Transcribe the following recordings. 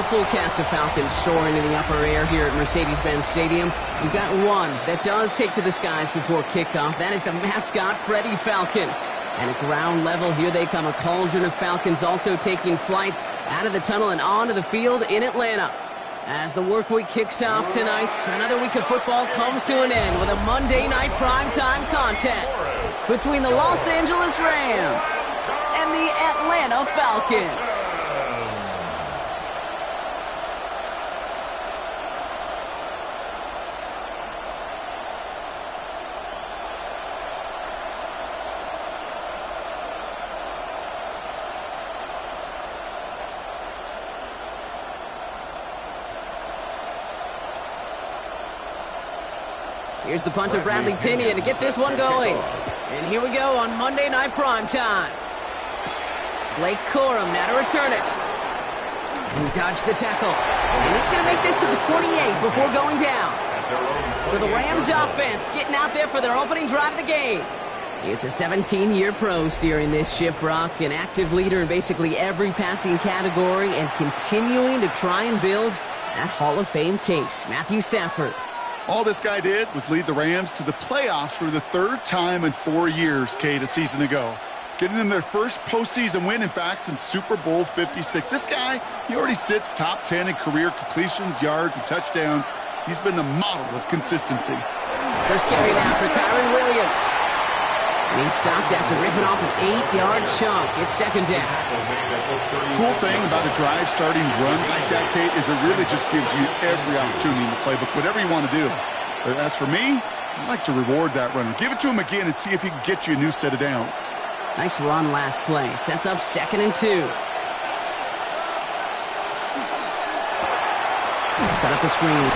full cast of Falcons soaring in the upper air here at Mercedes-Benz Stadium. We've got one that does take to the skies before kickoff. That is the mascot, Freddie Falcon. And at ground level, here they come. A cauldron of Falcons also taking flight out of the tunnel and onto the field in Atlanta. As the work week kicks off tonight, another week of football comes to an end with a Monday night primetime contest between the Los Angeles Rams and the Atlanta Falcons. Here's the punter, Bradley Pinion, to get this one going. And here we go on Monday Night Primetime. Blake Corum now to return it. He dodged the tackle. And he's going to make this to the 28 before going down. For the Rams offense, getting out there for their opening drive of the game. It's a 17-year pro steering this ship, Brock, an active leader in basically every passing category and continuing to try and build that Hall of Fame case. Matthew Stafford. All this guy did was lead the Rams to the playoffs for the third time in 4 years, Kate, a season ago. Getting them their first postseason win, in fact, since Super Bowl 56. This guy, he already sits top 10 in career completions, yards, and touchdowns. He's been the model of consistency. First carry now for Kyron Williams. And he's stopped after ripping off an 8-yard chunk. It's second down. Cool thing about a drive starting run like that, Kate, is it really just gives you every opportunity in the playbook, whatever you want to do. But as for me, I like to reward that runner. Give it to him again and see if he can get you a new set of downs. Nice run last play. Sets up 2nd and 2. Set up the screen.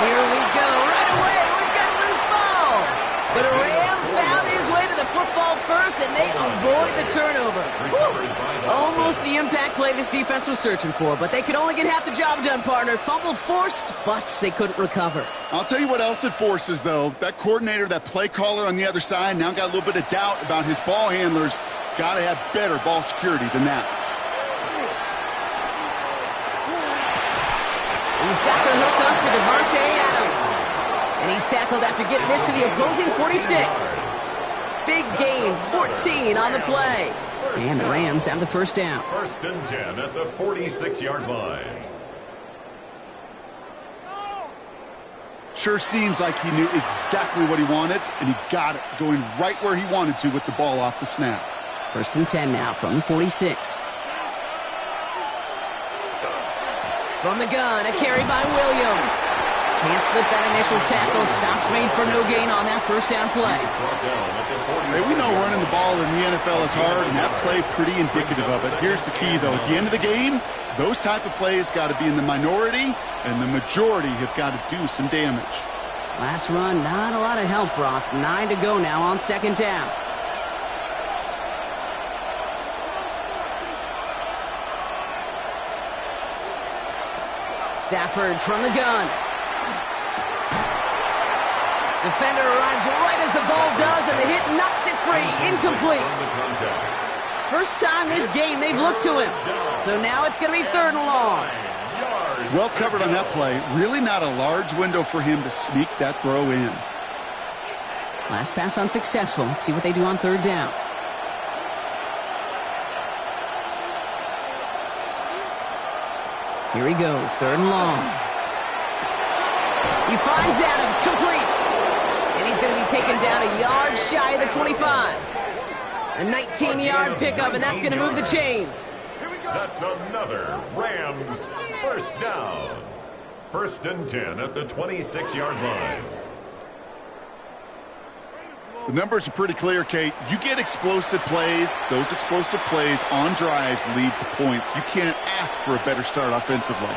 Here we go. Right away, we've got a loose ball. But a Ram found his way to the football first, and they avoid the turnover. Woo. Almost the impact play this defense was searching for, but they could only get half the job done, partner. Fumble forced, but they couldn't recover. I'll tell you what else it forces, though. That coordinator, that play caller on the other side, now got a little bit of doubt about his ball handlers. Got to have better ball security than that. He's got the hook up to Devontae Adams. And he's tackled after getting this to the opposing 46. Big gain, 14 on the play. And the Rams have the first down. 1st and 10 at the 46-yard line. Sure seems like he knew exactly what he wanted, and he got it, going right where he wanted to with the ball off the snap. 1st and 10 now from the 46. From the gun, a carry by Williams. Can't slip that initial tackle. Stops made for no gain on that first down play. Hey, we know running the ball in the NFL is hard, and that play pretty indicative of it. Here's the key, though. At the end of the game, those type of plays got to be in the minority, and the majority have got to do some damage. Last run, not a lot of help, Brock. 9 to go now on 2nd down. Stafford from the gun. Defender arrives right as the ball does, and the hit knocks it free. Incomplete. First time this game they've looked to him. So now it's going to be 3rd and long. Well covered on that play. Really not a large window for him to sneak that throw in. Last pass unsuccessful. Let's see what they do on 3rd down. Here he goes, 3rd and long. He finds Adams, complete. And he's going to be taken down a yard shy of the 25. A 19-yard pickup, and that's going to move the chains. That's another Rams first down. 1st and 10 at the 26-yard line. The numbers are pretty clear, Kate. You get explosive plays. Those explosive plays on drives lead to points. You can't ask for a better start offensively.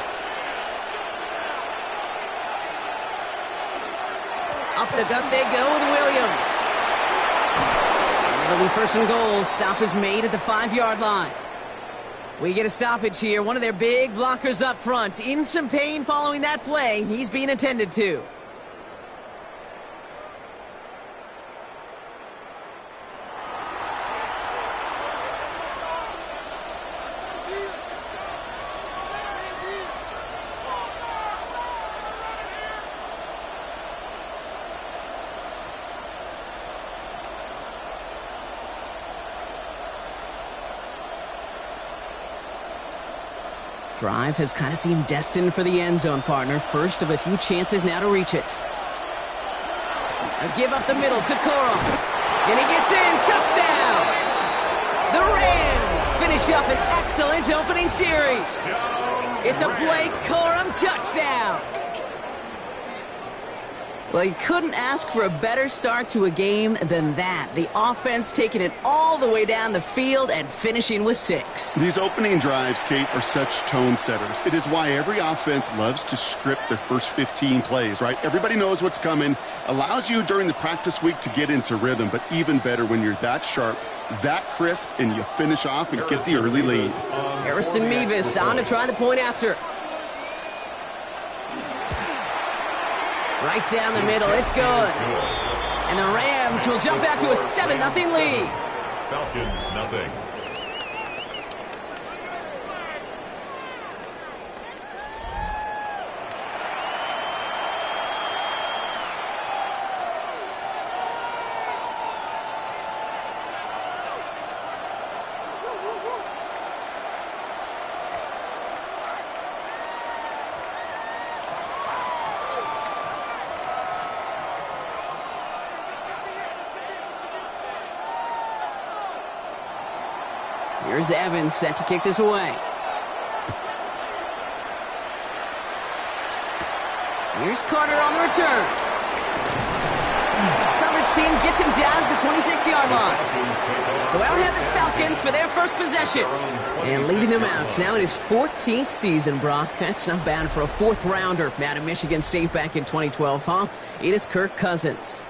Up the gut they go with Williams. And it'll be 1st and goal. Stop is made at the 5-yard line. We get a stoppage here. One of their big blockers up front. In some pain following that play. He's being attended to. Drive has kind of seemed destined for the end zone, partner. First of a few chances now to reach it. A give up the middle to Corum. And he gets in. Touchdown! The Rams finish up an excellent opening series. It's a Blake Corum touchdown. Well, you couldn't ask for a better start to a game than that. The offense taking it all the way down the field and finishing with 6. These opening drives, Kate, are such tone setters. It is why every offense loves to script their first 15 plays, right? Everybody knows what's coming. Allows you during the practice week to get into rhythm, but even better when you're that sharp, that crisp, and you finish off and get the early lead. Harrison Mevis on to try the point after. Right down the middle, it's good. And the Rams will jump out to a 7-0 lead. Falcons, nothing. Here's Evans set to kick this away. Here's Carter on the return. Coverage team gets him down at the 26-yard line. So out have the Falcons for their first possession. And leading them out now in his 14th season, Brock. That's not bad for a 4th-rounder out of Michigan State back in 2012, huh? It is Kirk Cousins.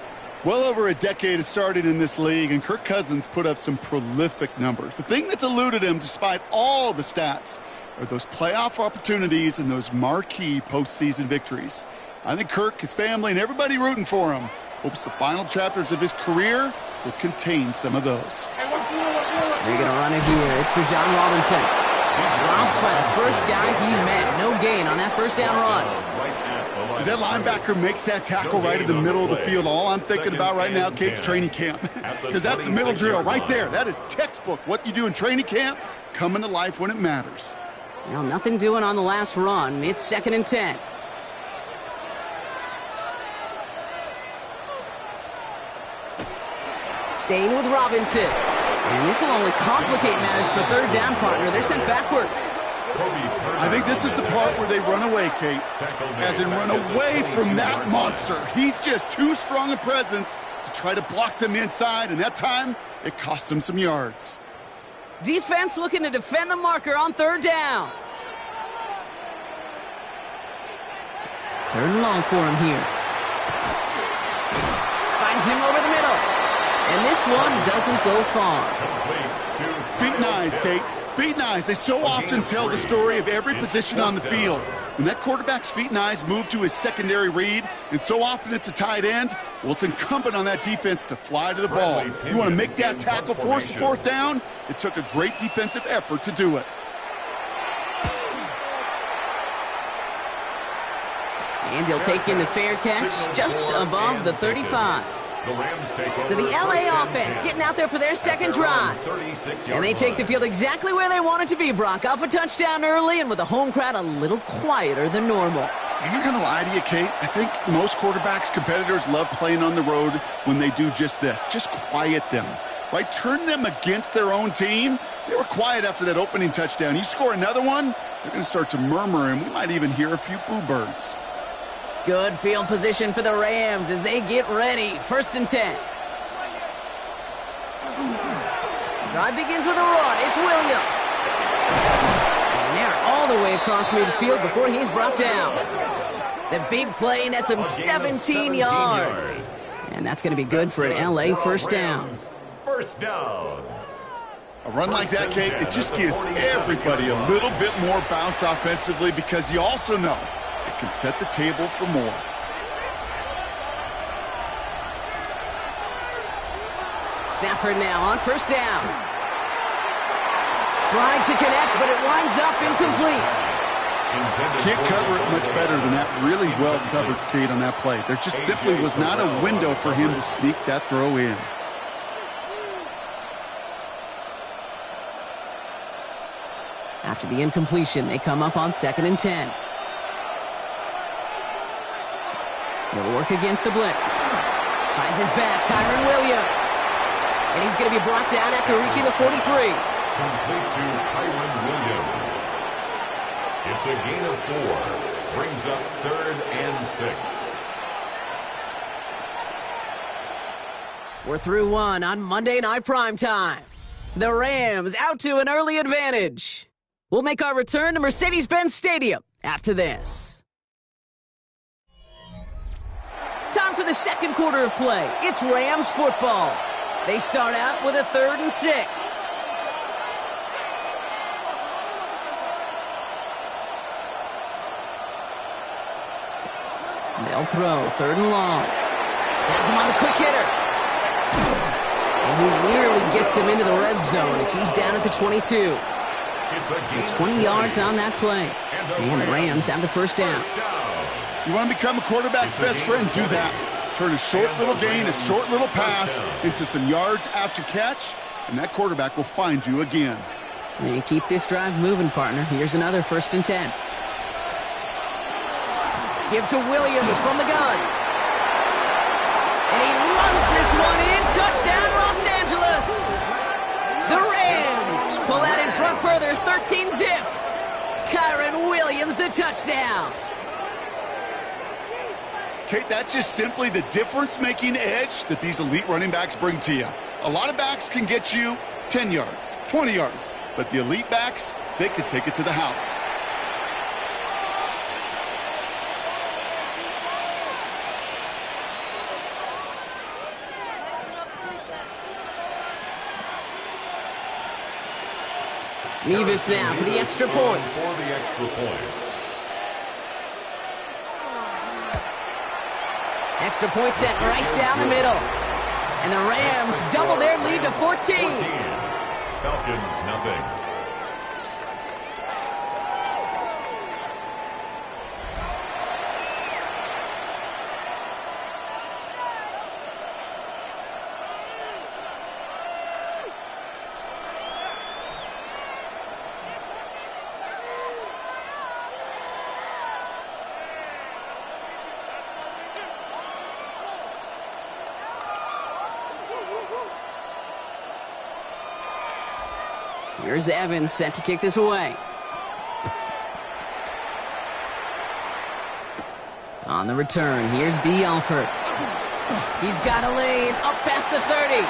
Well over a decade has started in this league, and Kirk Cousins put up some prolific numbers. The thing that's eluded him, despite all the stats, are those playoff opportunities and those marquee postseason victories. I think Kirk, his family, and everybody rooting for him hopes the final chapters of his career will contain some of those. They're going to run it here. It's Bijan Robinson. He's robbed by the first guy he met. No gain on that first down run. As that linebacker makes that tackle right in the middle of the field, all I'm thinking about right now, Kate's training camp. Because that's the middle drill right there. That is textbook. What you do in training camp, coming to life when it matters. Well, nothing doing on the last run. It's 2nd and 10. Staying with Robinson. And this will only complicate matters for 3rd down, partner. They're sent backwards. I think this is the part where they run away, Kate. As in run away from that monster. He's just too strong a presence to try to block them inside, and that time, it cost him some yards. Defense looking to defend the marker on 3rd down. 3rd and long for him here. Finds him over the middle. And this one doesn't go far. Feet and eyes, Kate. Feet and eyes. They so often tell the story of every position on the field. When that quarterback's feet and eyes move to his secondary read, and so often it's a tight end, well, it's incumbent on that defense to fly to the ball. You want to make that tackle, force the 4th down? It took a great defensive effort to do it. And he'll take in the fair catch just above the 35. So the LA offense getting out there for their 2nd drive. And they take the field exactly where they want it to be, Brock. Up a touchdown early and with the home crowd a little quieter than normal. I'm not going to lie to you, Kate. I think most quarterbacks, competitors love playing on the road when they do just this. Just quiet them, right? Turn them against their own team. They were quiet after that opening touchdown. You score another one, they're going to start to murmur, and we might even hear a few boo birds. Good field position for the Rams as they get ready. 1st and 10. Drive begins with a run. It's Williams. And they're all the way across midfield before he's brought down. The big play nets him 17 yards. And that's going to be good for an LA 1st down. 1st down. A run like that, Kate, it just gives everybody a little bit more bounce offensively because you also know it can set the table for more. Stafford now on 1st down. Tried to connect, but it winds up incomplete. Can't cover it much better than that. Really well covered, Kate, on that play. There just simply was not a window for him to sneak that throw in. After the incompletion, they come up on 2nd and 10. He'll work against the blitz. Finds his back, Kyron Williams. And he's going to be brought down after reaching the 43. Complete to Kyron Williams. It's a gain of 4. Brings up 3rd and 6. We're through one on Monday Night Primetime. The Rams out to an early advantage. We'll make our return to Mercedes-Benz Stadium after this. Time for the second quarter of play. It's Rams football. They start out with a 3rd and 6. They'll throw 3rd and long. Has him on the quick hitter. And he nearly gets them into the red zone as he's down at the 22. So 20 yards on that play. And the Rams have the first down. You want to become a quarterback's best friend? Do that. Turn a short little gain, a short little pass into some yards after catch, and that quarterback will find you again. And keep this drive moving, partner. Here's another 1st and 10. Give to Williams from the gun. And he runs this one in. Touchdown, Los Angeles. The Rams pull out in front further, 13-zip. Kyron Williams, the touchdown. Kate, that's just simply the difference-making edge that these elite running backs bring to you. A lot of backs can get you 10 yards, 20 yards, but the elite backs, they could take it to the house. Nevis now for the extra point. Extra point set right down the middle. And the Rams double their lead to 14. Falcons, nothing. Here's Evans set to kick this away. On the return, here's D. Alford. He's got a lane up past the 30.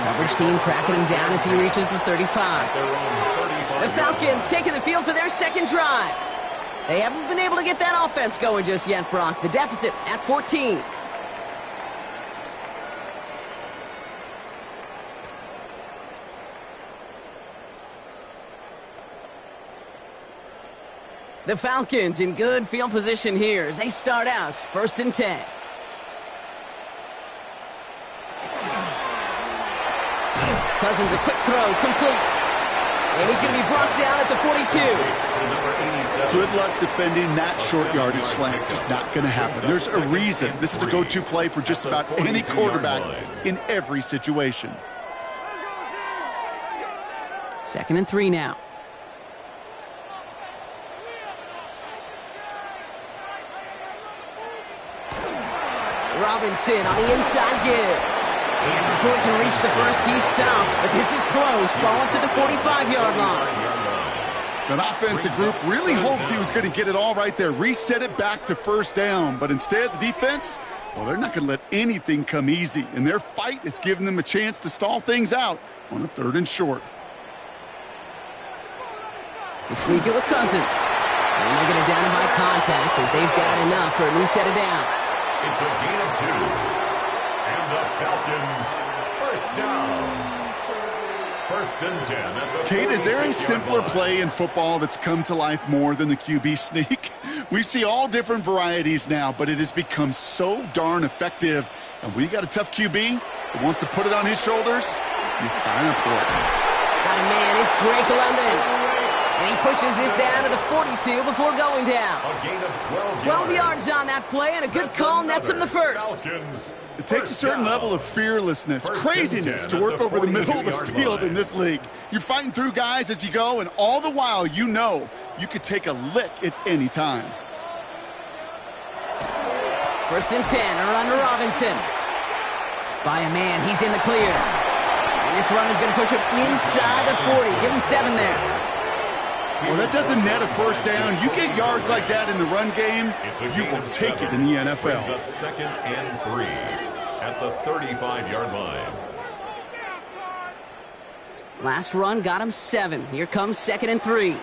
Coverage team tracking him down as he reaches the 35. The Falcons taking the field for their second drive. They haven't been able to get that offense going just yet, Brock. The deficit at 14. The Falcons in good field position here as they start out 1st and 10. Cousins, a quick throw, complete. And he's going to be brought down at the 42. Good luck defending that short yardage slant. Just not going to happen. There's a reason this is a go-to play for just about any quarterback in every situation. 2nd and 3 now. Robinson on the inside give. And before he can reach the first, he's stopped. But this is close. Ball up to the 45-yard line. That offensive group really hoped he was going to get it all right there. Reset it back to 1st down. But instead, the defense, well, they're not going to let anything come easy. And their fight is giving them a chance to stall things out on a 3rd and short. They sneak it with Cousins. And they're going to down him by contact as they've got enough for a new set of downs. It's a gain of 2. And the Falcons, 1st down. 1st and 10 at the Kate, is there a simpler play in football that's come to life more than the QB sneak? We see all different varieties now, but it has become so darn effective. And when you got a tough QB that wants to put it on his shoulders, you sign up for it. Got a man, it's Drake London. And he pushes this down to the 42 before going down. A gain of 12 yards on that play, and a good call nets him the first. Falcons. It takes a certain level of fearlessness, craziness to work over the middle of the field in this league. You're fighting through guys as you go, and all the while you know you could take a lick at any time. 1st and 10, a run to Robinson. By a man, he's in the clear. And this run is going to push him inside the 40. Give him 7 there. Well, that doesn't net a first down. You get yards like that in the run game, you will take it in the NFL. Brings up 2nd and 3 at the 35-yard line. Last run got him 7. Here comes 2nd and 3.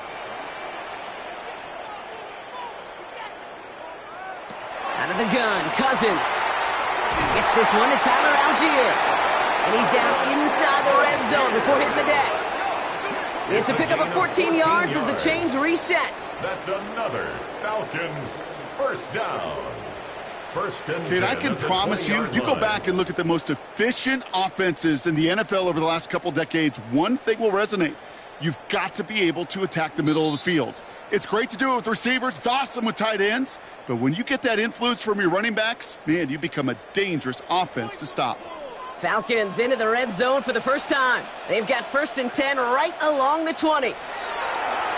Out of the gun, Cousins. Gets this one to Tyler Algier. And he's down inside the red zone before hitting the deck. It's a pickup of 14 yards as the chains reset. That's another Falcons first down. 1st and 10. Kate, I can promise you, you go back and look at the most efficient offenses in the NFL over the last couple decades, one thing will resonate. You've got to be able to attack the middle of the field. It's great to do it with receivers. It's awesome with tight ends. But when you get that influence from your running backs, man, you become a dangerous offense to stop. Falcons into the red zone for the first time. They've got 1st and 10 right along the 20.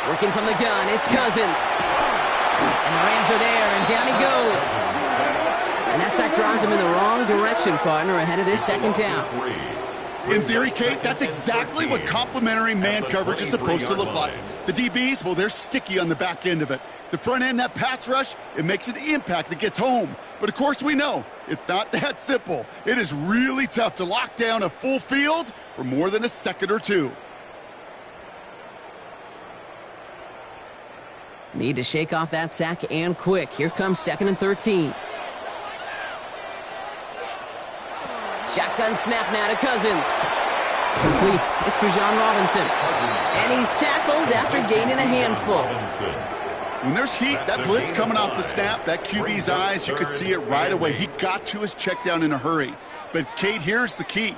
Working from the gun, it's Cousins. And the Rams are there, and down he goes. And that sack drives him in the wrong direction, partner, ahead of their 2nd down. In theory, Kate, that's exactly what complementary man coverage is supposed to look like. The DBs, well, they're sticky on the back end of it. The front end, that pass rush, it makes an impact that gets home. But, of course, we know it's not that simple. It is really tough to lock down a full field for more than a second or two. Need to shake off that sack and quick. Here comes 2nd and 13. Shotgun snap now to Cousins. Complete. It's Bijan Robinson. And he's tackled after gaining a handful. When there's heat, that blitz coming off the snap, that QB's eyes, you could see it right away. He got to his check down in a hurry. But, Kate, here's the key.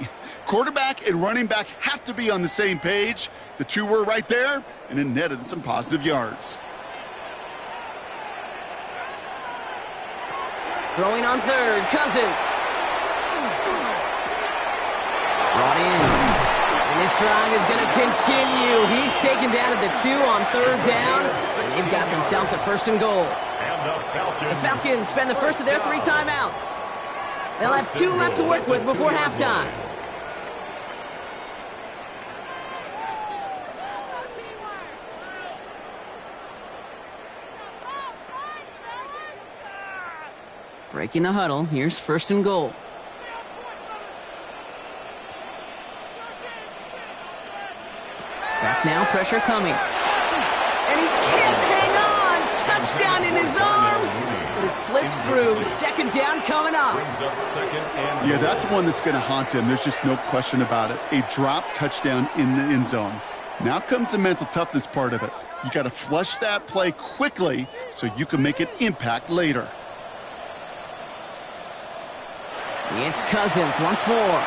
Quarterback and running back have to be on the same page. The two were right there, and it netted some positive yards. Throwing on 3rd, Cousins. Brought in. And this drive is going to continue. He's taken down at the 2 on 3rd down. And they've got themselves a 1st and goal. The Falcons spend the first of their 3 timeouts. They'll have 2 left to work with before halftime. Breaking the huddle. Here's 1st and goal. Back now, pressure coming. And he can't hang on! Touchdown in his arms! But it slips through. 2nd down coming up. Yeah, that's one that's going to haunt him. There's just no question about it. A drop touchdown in the end zone. Now comes the mental toughness part of it. You got to flush that play quickly so you can make an impact later. It's Cousins once more.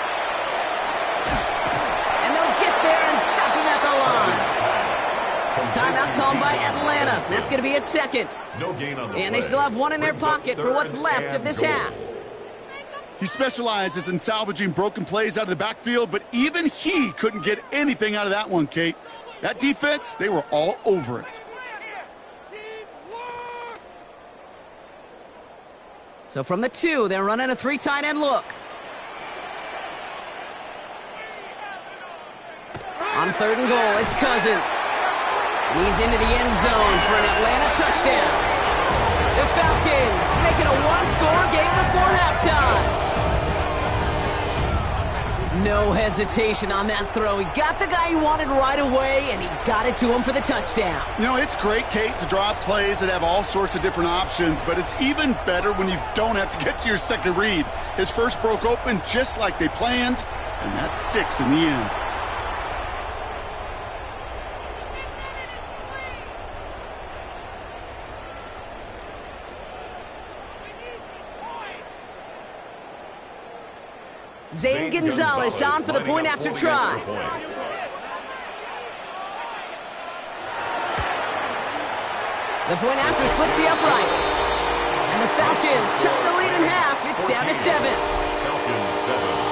And they'll get there and stop him at the line. Timeout called by Atlanta. That's going to be its 2nd. No gain on the and they still have 1 in their pocket for what's left of this half. He specializes in salvaging broken plays out of the backfield, but even he couldn't get anything out of that one, Kate. That defense, they were all over it. So from the 2, they're running a 3 tight end look. On 3rd and goal, it's Cousins. And he's into the end zone for an Atlanta touchdown. The Falcons making a 1-score game before halftime. No hesitation on that throw. He got the guy he wanted right away, and he got it to him for the touchdown. You know, it's great, Kate, to draw up plays that have all sorts of different options, but it's even better when you don't have to get to your second read. His first broke open just like they planned, and that's 6 in the end. Zane Gonzalez on for the point after try. The point after splits the uprights. And the Falcons chop the lead in half. It's down to 7. Falcons 7.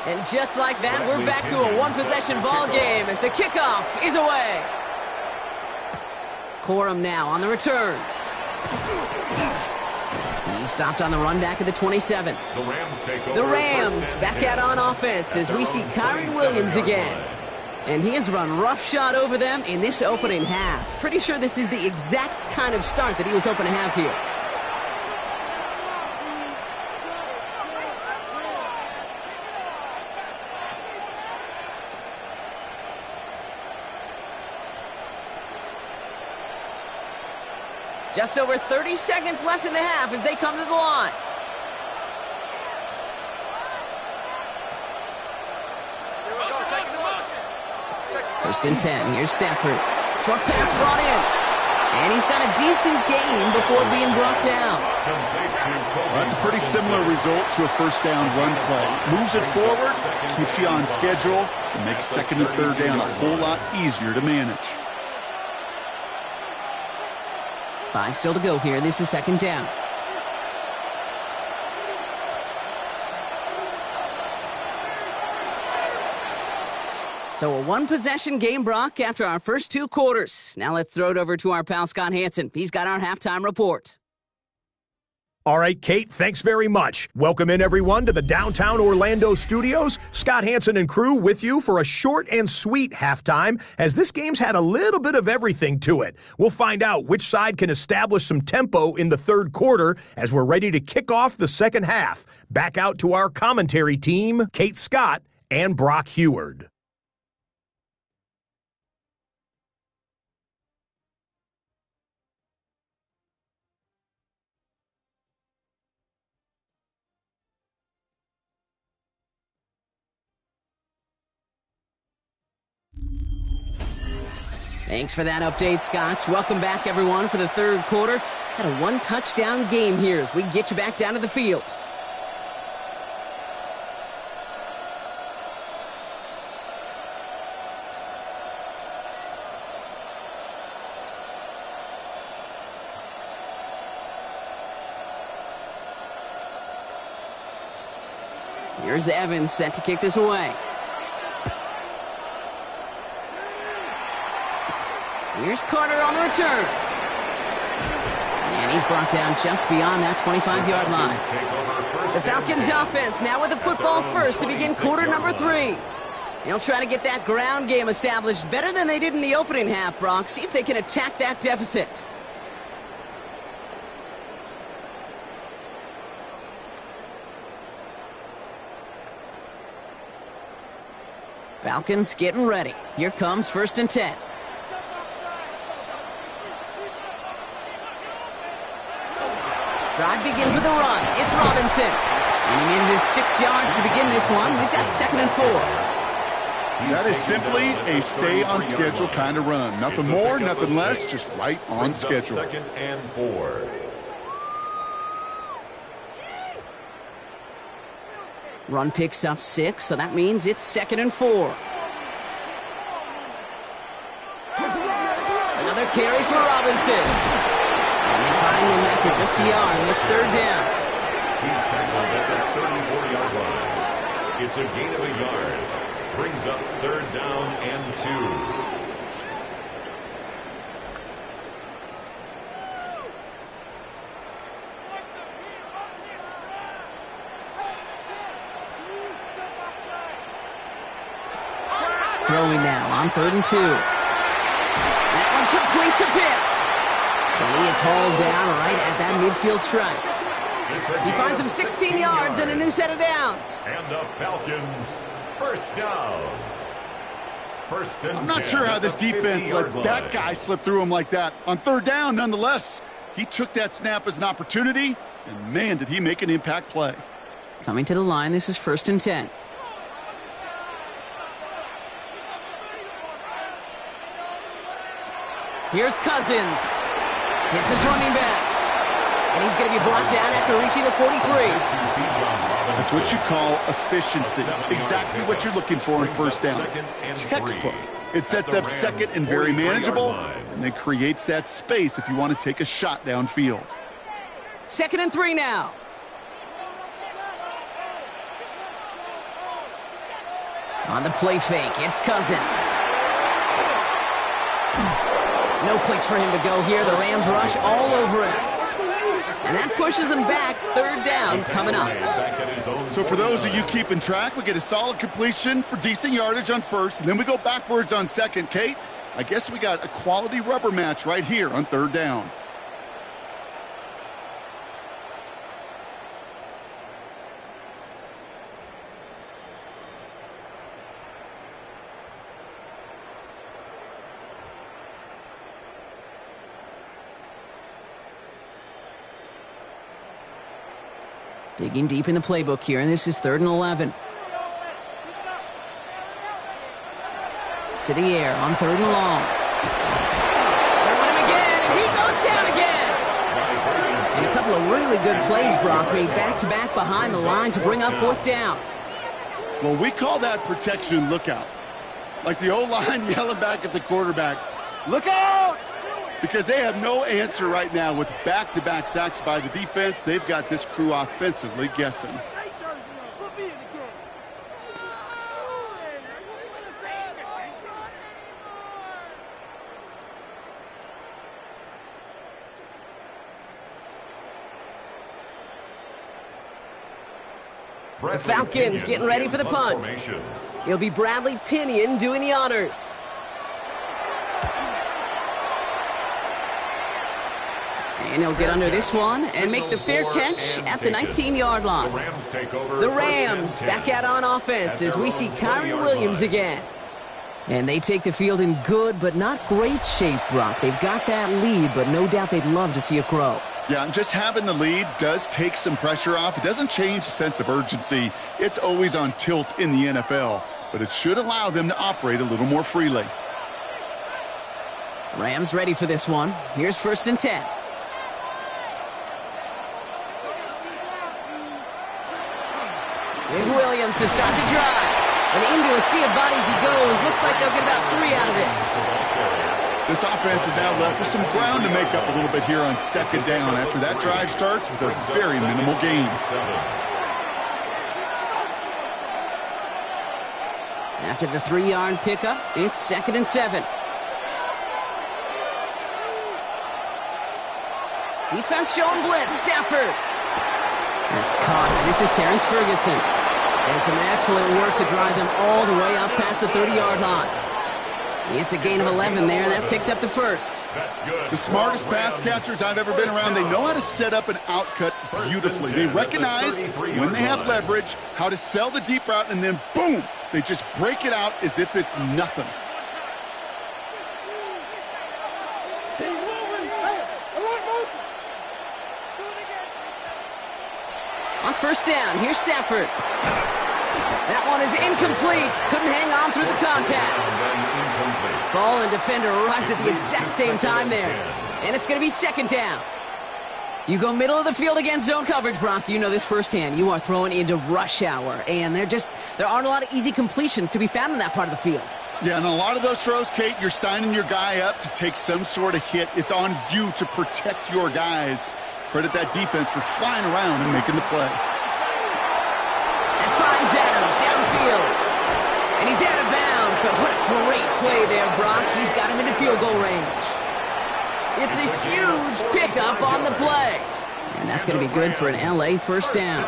And just like that, we're back to a one-possession ball game as the kickoff is away. Corum now on the return. He stopped on the run back at the 27. The Rams take over. The Rams back out on offense as we see Kyron Williams again. And he has run roughshod over them in this opening half. Pretty sure this is the exact kind of start that he was hoping to have here. Just over 30 seconds left in the half as they come to the line. First and 10. Here's Stafford. Short pass brought in. And he's got a decent gain before being brought down. Well, that's a pretty similar result to a first down run play. Moves it forward, keeps you on schedule, and makes second and third down a whole lot easier to manage. 5 still to go here. This is second down. So a one-possession game, Brock, after our first 2 quarters. Now let's throw it over to our pal Scott Hansen. He's got our halftime report. All right, Kate, thanks very much. Welcome in, everyone, to the downtown Orlando studios. Scott Hansen and crew with you for a short and sweet halftime, as this game's had a little bit of everything to it. We'll find out which side can establish some tempo in the third quarter as we're ready to kick off the second half. Back out to our commentary team, Kate Scott and Brock Heward. Thanks for that update, Scott. Welcome back, everyone, for the third quarter. Had a one-touchdown game here as we get you back down to the field. Here's Evans set to kick this away. Here's Carter on the return. And he's brought down just beyond that 25-yard line. The Falcons offense now with the football first to begin quarter number 3. They'll try to get that ground game established better than they did in the opening half, Brock. See if they can attack that deficit. Falcons getting ready. Here comes first and 10. Drive begins with a run. It's Robinson. And he manages 6 yards to begin this one. We've got second and 4. That is simply a stay-on-schedule kind of run. Nothing more, nothing less, just right on schedule. Second and 4. Run picks up 6, so that means it's second and 4. Another carry for Robinson. And they find him after just a yard. It's third down. He's tackled at the 34-yard line. It's a gain of a yard. Brings up third down and 2. Throwing now on third and 2. That one complete to Pitts. And he is hauled down right at that midfield stripe. He finds him 16 yards and a new set of downs. And the Falcons, first down. First and I'm not 10 sure how this defense let that guy slip through him like that. On third down, nonetheless. He took that snap as an opportunity, and man, did he make an impact play. Coming to the line, this is 1st and 10. Here's Cousins. Hits his running back. And he's going to be blocked down after reaching the 43. That's what you call efficiency. Exactly what you're looking for in 1st down. Textbook. It sets up 2nd and very manageable, and it creates that space if you want to take a shot downfield. 2nd and 3 now. On the play fake, it's Cousins. No place for him to go here. The Rams rush all over him. And that pushes them back. 3rd down coming up. So for those of you keeping track, we get a solid completion for decent yardage on 1st, and then we go backwards on 2nd. Kate, I guess we got a quality rubber match right here on 3rd down. Digging deep in the playbook here, and this is 3rd and 11. To the air on 3rd and long. They want him again, and he goes down again. And a couple of really good plays, Brock, made back-to-back behind the line to bring up 4th down. Well, we call that protection lookout. Like the O-line yelling back at the quarterback, look out! Because they have no answer right now with back-to-back sacks by the defense. They've got this crew offensively guessing. The Falcons getting ready for the punt. It'll be Bradley Pinion doing the honors. And he'll get under this one and make the fair catch at the 19-yard line. The Rams back out on offense as we see Kyron Williams again. And they take the field in good but not great shape, Brock. They've got that lead, but no doubt they'd love to see it grow. Yeah, and just having the lead does take some pressure off. It doesn't change the sense of urgency. It's always on tilt in the NFL, but it should allow them to operate a little more freely. Rams ready for this one. Here's 1st and 10. Here's Williams to start the drive. And into a sea of bodies he goes. Looks like they'll get about 3 out of it. This offense is now left with some ground to make up a little bit here on 2nd down after that drive starts with a very minimal gain. After the 3-yard pickup, it's 2nd and 7. Defense showing blitz. Stafford. That's caught. This is Terrence Ferguson. And some excellent work to drive them all the way up past the 30-yard line. It's a gain of 11 there. That picks up the 1st. The smartest pass catchers I've ever been around, they know how to set up an outcut beautifully. They recognize when they have leverage, how to sell the deep route, and then boom, they just break it out as if it's nothing. On 1st down, here's Stafford. That one is incomplete. Couldn't hang on through the contact. Ball and defender arrived at the exact same time there. And it's going to be 2nd down. You go middle of the field against zone coverage, Brock. You know this firsthand. You are throwing into rush hour. And there aren't a lot of easy completions to be found in that part of the field. Yeah, and a lot of those throws, Kate, you're signing your guy up to take some sort of hit. It's on you to protect your guys. Credit that defense for flying around and making the play. That finds Adams downfield. And he's out of bounds, but what a great play there, Brock. He's got him into field goal range. It's a huge pickup on the play. And that's going to be good for an LA 1st down.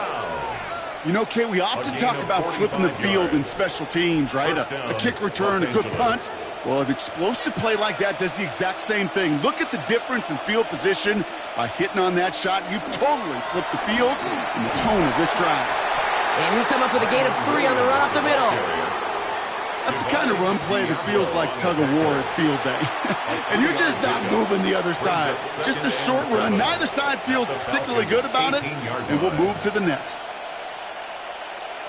You know, Kate, we often talk about flipping the field in special teams, right? A kick return, a good punt. Well, an explosive play like that does the exact same thing. Look at the difference in field position. By hitting on that shot, you've totally flipped the field and the tone of this drive. And he'll come up with a gain of 3 on the run up the middle. That's the kind of run play that feels like tug-of-war at field day. And you're just not moving the other side. Just a short run. Neither side feels particularly good about it, and we'll move to the next.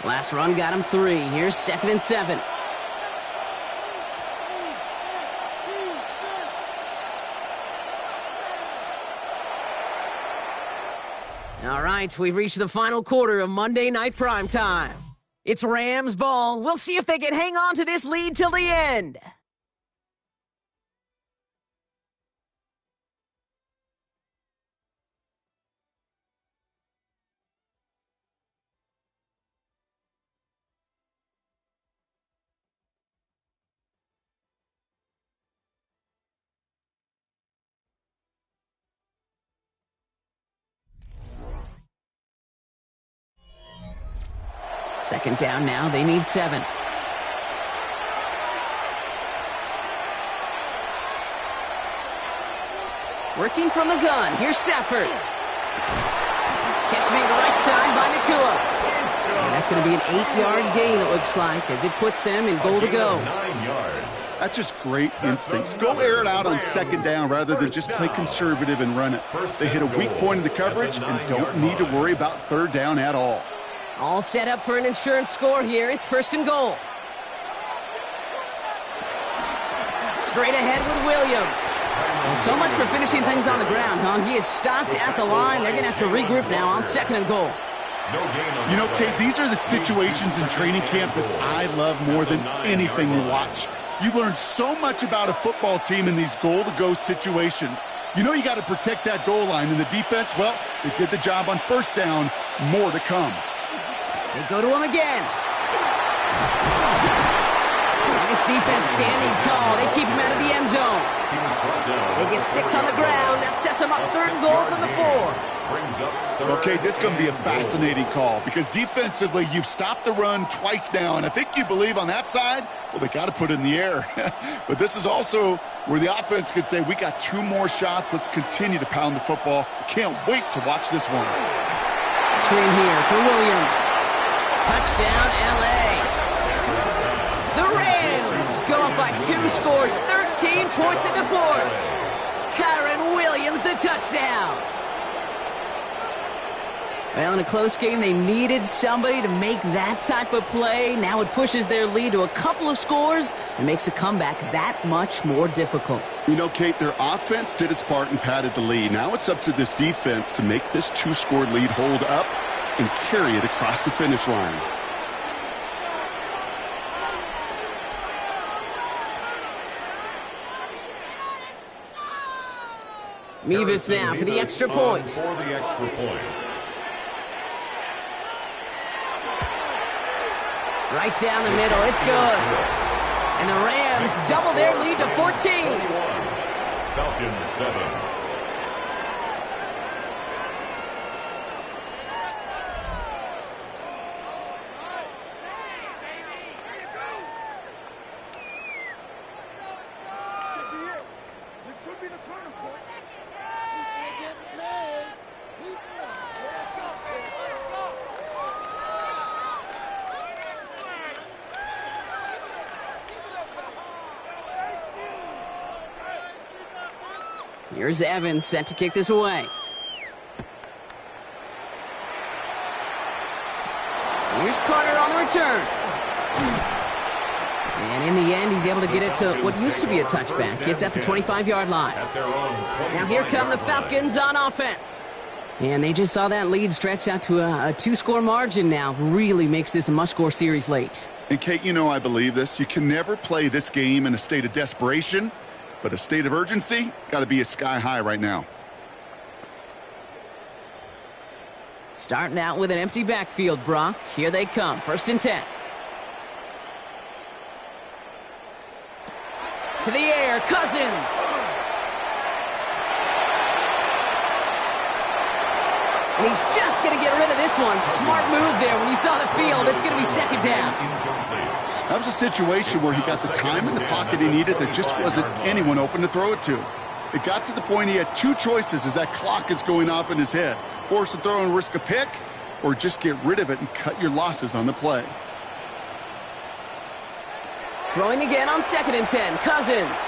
Last run got him 3. Here's 2nd and 7. All right, we've reached the final quarter of Monday Night Primetime. It's Rams ball. We'll see if they can hang on to this lead till the end. Second down now, they need 7. Working from the gun, here's Stafford. Catch made right side by Nakua. And that's going to be an 8-yard gain, it looks like, as it puts them in goal to go. 9 yards. That's just great instincts. Go air it out on second down rather than just play conservative and run it. They hit a weak point in the coverage and don't need to worry about third down at all. All set up for an insurance score here. It's 1st and goal. Straight ahead with Williams. Well, so much for finishing things on the ground, huh? He is stopped at the line. They're going to have to regroup now on 2nd and goal. You know, Kate, these are the situations in training camp that I love more than anything to watch. You learn so much about a football team in these goal-to-go situations. You know you got to protect that goal line, and the defense, well, they did the job on 1st down. More to come. They go to him again. And this defense standing tall. They keep him out of the end zone. They get 6 on the ground. That sets them up 3rd and goal from the 4. Okay, this is going to be a fascinating call because defensively, you've stopped the run twice now, and I think you believe on that side, well, they got to put it in the air. But this is also where the offense could say, we got 2 more shots. Let's continue to pound the football. Can't wait to watch this one. Screen here for Williams. Touchdown, L.A. The Rams go up by 2 scores, 13 points in the 4th. Kyron Williams, the touchdown. Well, in a close game, they needed somebody to make that type of play. Now it pushes their lead to a couple of scores and makes a comeback that much more difficult. You know, Kate, their offense did its part and padded the lead. Now it's up to this defense to make this 2-score lead hold up and carry it across the finish line. Mevis now for the extra point. For the extra point. Right down the middle, it's good. And the Rams double their lead to 14. Falcons 7. Here's Evans set to kick this away. Here's Carter on the return. And in the end, he's able to get it to what used to be a touchback. It's at the 25-yard line. Now here come the Falcons on offense. And they just saw that lead stretched out to a 2-score margin now. Really makes this a must-score series late. And, Kate, you know I believe this. You can never play this game in a state of desperation. But a state of urgency, got to be a sky high right now. Starting out with an empty backfield, Brock. Here they come. 1st and 10. To the air, Cousins. And he's just going to get rid of this one. Smart move there. When you saw the field, it's going to be 2nd down. That was a situation where he got the time in the pocket he needed. There just wasn't anyone open to throw it to. It got to the point he had 2 choices as that clock is going off in his head. Force a throw and risk a pick, or just get rid of it and cut your losses on the play. Throwing again on 2nd and 10. Cousins.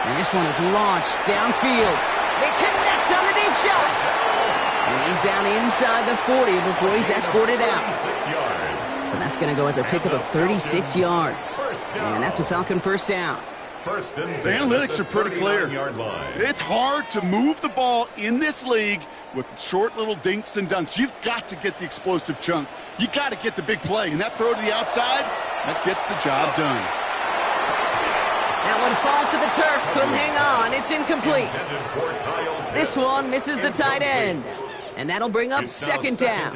And this one is launched downfield. They connect on the deep shot. And he's down inside the 40 before he's escorted out. So that's going to go as a pickup of 36 yards. And that's a Falcon first down. The analytics are pretty clear. It's hard to move the ball in this league with short little dinks and dunks. You've got to get the explosive chunk. You got to get the big play. And that throw to the outside, that gets the job done. That one falls to the turf. Couldn't hang on. It's incomplete. This one misses the tight end. And that'll bring up 2nd down.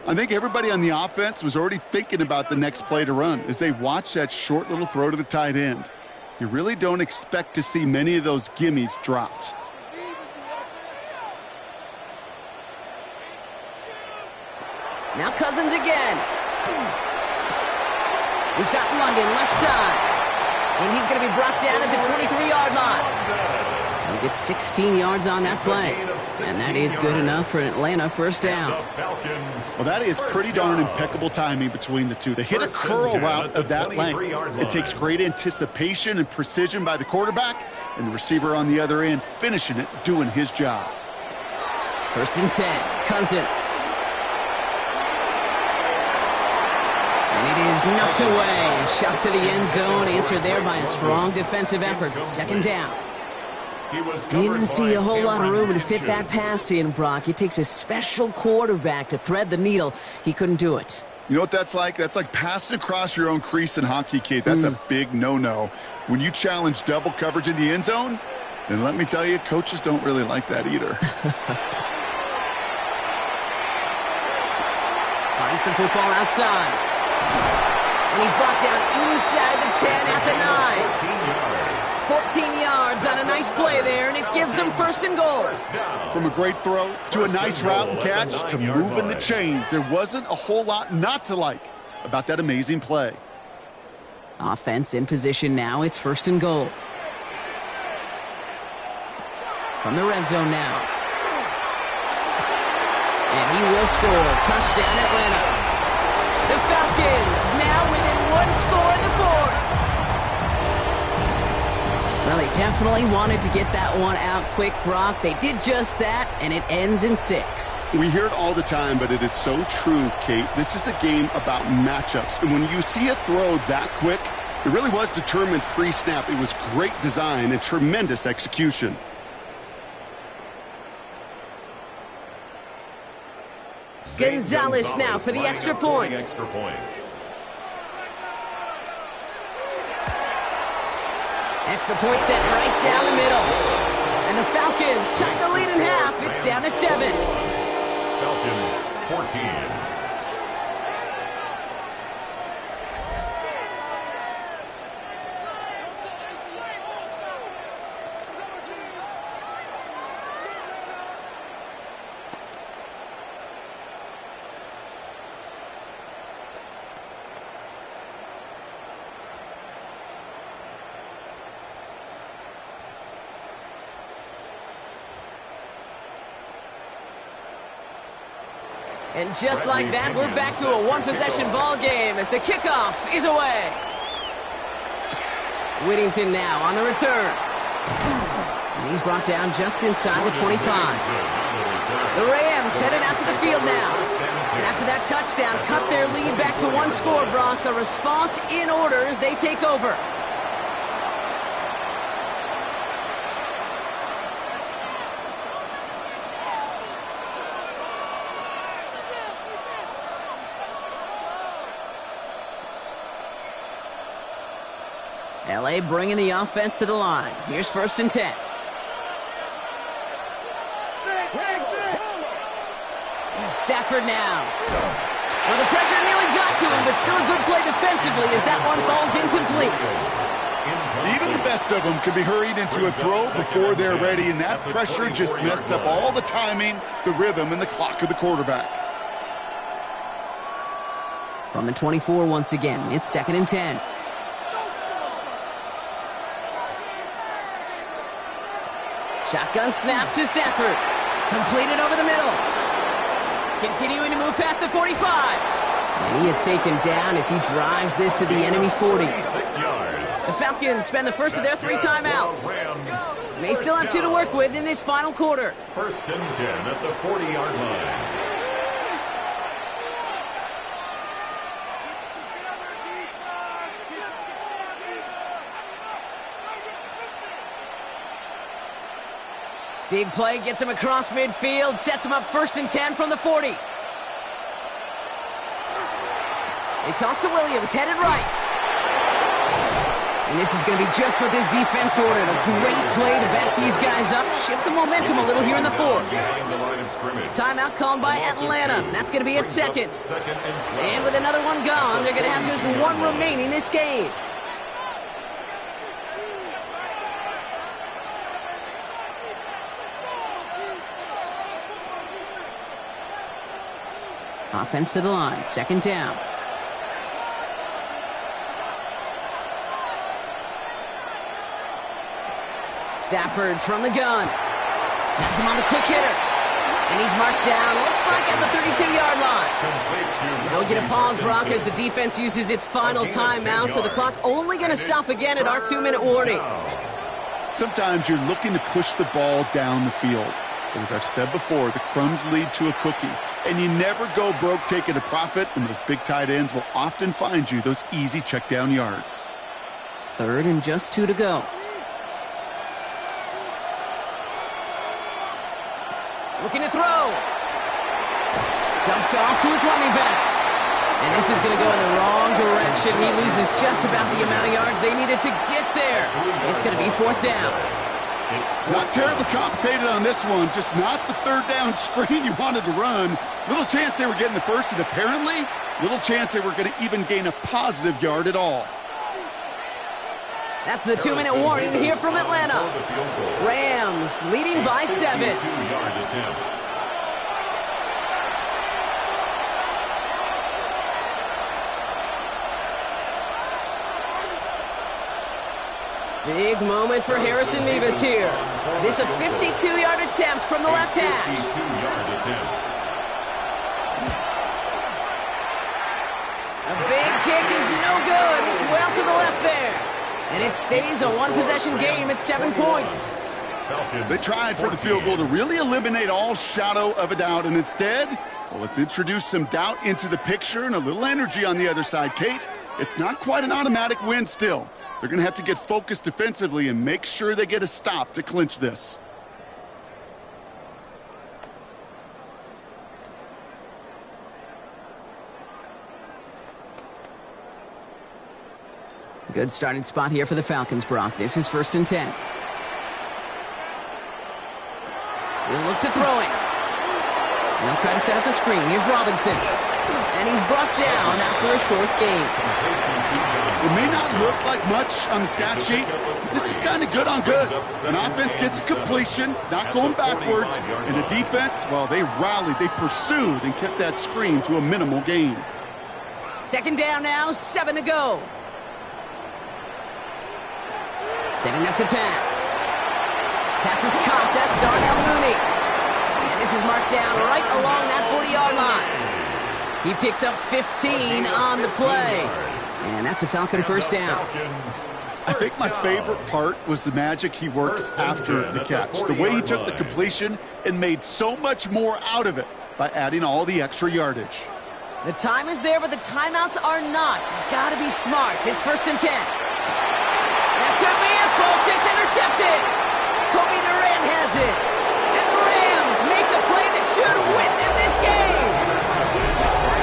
I think everybody on the offense was already thinking about the next play to run as they watch that short little throw to the tight end. You really don't expect to see many of those gimmies dropped. Now Cousins again. He's got London left side. And he's going to be brought down at the 23-yard line. He gets 16 yards on that play. And that is good enough for an Atlanta first down. Well, that is pretty darn impeccable timing between the two. To hit a curl route of that length, it takes great anticipation and precision by the quarterback, and the receiver on the other end finishing it, doing his job. 1st and 10. Cousins. And it is knocked away. Shot to the end zone. Answered there by a strong defensive effort. 2nd down. Didn't see a whole lot of room to fit that pass in, Brock. It takes a special quarterback to thread the needle. He couldn't do it. You know what that's like? That's like passing across your own crease in hockey, Kate. That's a big no-no. When you challenge double coverage in the end zone, then let me tell you, coaches don't really like that either. Finds the football outside. And he's brought down inside the 10 at the 9. 14 yards on a nice play there, and it gives them 1st and goal. From a great throw to a nice route and catch to moving the chains, there wasn't a whole lot not to like about that amazing play. Offense in position now. It's 1st and goal. From the red zone now. And he will score. Touchdown, Atlanta. The Falcons now within 1 score in the 4th. Well, they definitely wanted to get that one out quick, Brock. They did just that, and it ends in 6. We hear it all the time, but it is so true, Kate. This is a game about matchups. And when you see a throw that quick, it really was determined pre-snap. It was great design and tremendous execution. Gonzalez now for the extra point. Extra point set right down the middle. And the Falcons chop the lead in half. It's down to 7. Falcons 14. And just like that, we're back to a one-possession ball game as the kickoff is away. Whittington now on the return. And he's brought down just inside the 25. The Rams headed out to the field now. And after that touchdown, cut their lead back to 1 score, Brock. A response in order as they take over. LA bringing the offense to the line. Here's 1st and 10. Stafford now. Well, the pressure nearly got to him, but still a good play defensively as that one falls incomplete. Even the best of them can be hurried into a throw before they're ready, and that pressure just messed up all the timing, the rhythm, and the clock of the quarterback. From the 24 once again, it's 2nd and 10. Shotgun snap to Stafford. Completed over the middle. Continuing to move past the 45. And he is taken down as he drives this to the enemy 40. 6 yards. The Falcons spend the first of their 3 timeouts. May still have 2 to work with in this final quarter. First and 10 at the 40-yard line. Big play gets him across midfield, sets him up first and 10 from the 40. They toss to Williams, headed right. And this is going to be just what this defense ordered. A great play to back these guys up, shift the momentum a little here in the 4th. Timeout called by Atlanta. That's going to be at second. And with another one gone, they're going to have just 1 remaining this game. Offense to the line, second down. Stafford from the gun. Has him on the quick hitter. And he's marked down, looks like at the 32-yard line. They'll get a pause, Brock, as the defense uses its final timeout, so the clock only going to stop again at our 2-minute warning. Sometimes you're looking to push the ball down the field. But as I've said before, the crumbs lead to a cookie. And you never go broke taking a profit, and those big tight ends will often find you those easy check down yards. 3rd and just 2 to go. Looking to throw. Dumped off to his running back. And this is going to go in the wrong direction. He loses just about the amount of yards they needed to get there. It's going to be 4th down. Not terribly complicated on this one, just not the 3rd down screen you wanted to run. Little chance they were getting the first, and apparently, little chance they were going to even gain a positive yard at all. That's the 2-minute warning here from Atlanta. Rams leading by 7. Big moment for Harrison Mevis here. This a 52-yard attempt from the left hash. A big kick is no good. It's well to the left there. And it stays a 1-possession game at 7 points. They tried for the field goal to really eliminate all shadow of a doubt, and instead, well, let's introduce some doubt into the picture and a little energy on the other side. Kate, it's not quite an automatic win still. They're going to have to get focused defensively and make sure they get a stop to clinch this. Good starting spot here for the Falcons, Brock. This is 1st and 10. He'll look to throw it. They'll try to set up the screen. Here's Robinson. And he's brought down after a short gain. It may not look like much on the stat sheet, but this is kind of good on good. An offense gets a completion, not going backwards, and the defense, well, they rallied, they pursued, and kept that screen to a minimal gain. 2nd down now, 7 to go. Setting up to pass. Pass is caught. That's Darnell Mooney. And this is marked down right along that 40-yard line. He picks up 15 on the play. And that's a Falcon first down. I think my favorite part was the magic he worked after the catch. The way he took the completion and made so much more out of it by adding all the extra yardage. The time is there, but the timeouts are not. Gotta be smart. It's 1st and 10. That could be it, folks. It's intercepted. Kobe Durant has it. And the Rams make the play that should win them this game.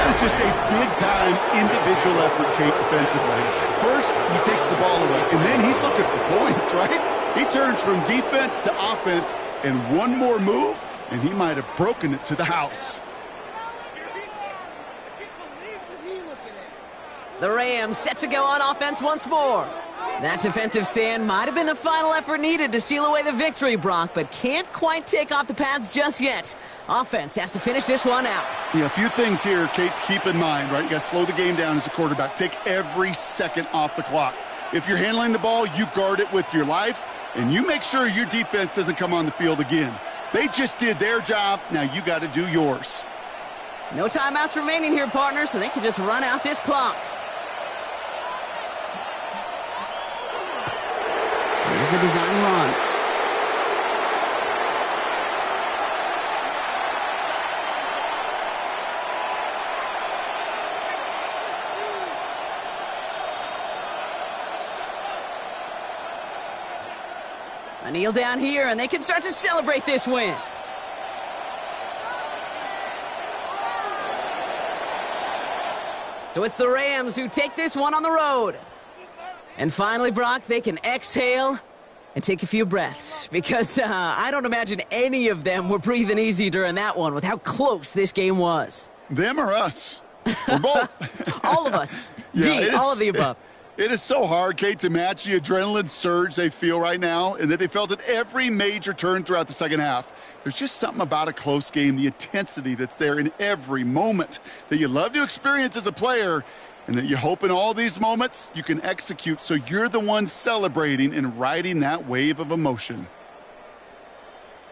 That was just a big-time individual effort, Kate, defensively. First, he takes the ball away, and then he's looking for points, right? He turns from defense to offense, and one more move, and he might have broken it to the house. The Rams set to go on offense once more. That defensive stand might have been the final effort needed to seal away the victory, Brock, but can't quite take off the pads just yet. Offense has to finish this one out. Yeah, a few things here, Kate's, keep in mind, right? You got to slow the game down as a quarterback. Take every second off the clock. If you're handling the ball, you guard it with your life, and you make sure your defense doesn't come on the field again. They just did their job. Now you got to do yours. No timeouts remaining here, partner, so they can just run out this clock. Here's a design run. A kneel down here, and they can start to celebrate this win. So it's the Rams who take this one on the road. And finally, Brock, they can exhale and take a few breaths, because I don't imagine any of them were breathing easy during that one with how close this game was. Them or us? We're both. All of us. Yeah, all of the above. It is so hard, Kate, to match the adrenaline surge they feel right now and that they felt at every major turn throughout the second half. There's just something about a close game, the intensity that's there in every moment that you love to experience as a player, and that you hope in all these moments you can execute so you're the one celebrating and riding that wave of emotion.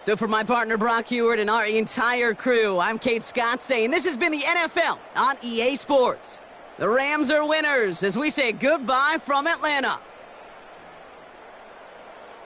So for my partner Brock Heward and our entire crew, I'm Kate Scott saying this has been the NFL on EA Sports. The Rams are winners as we say goodbye from Atlanta.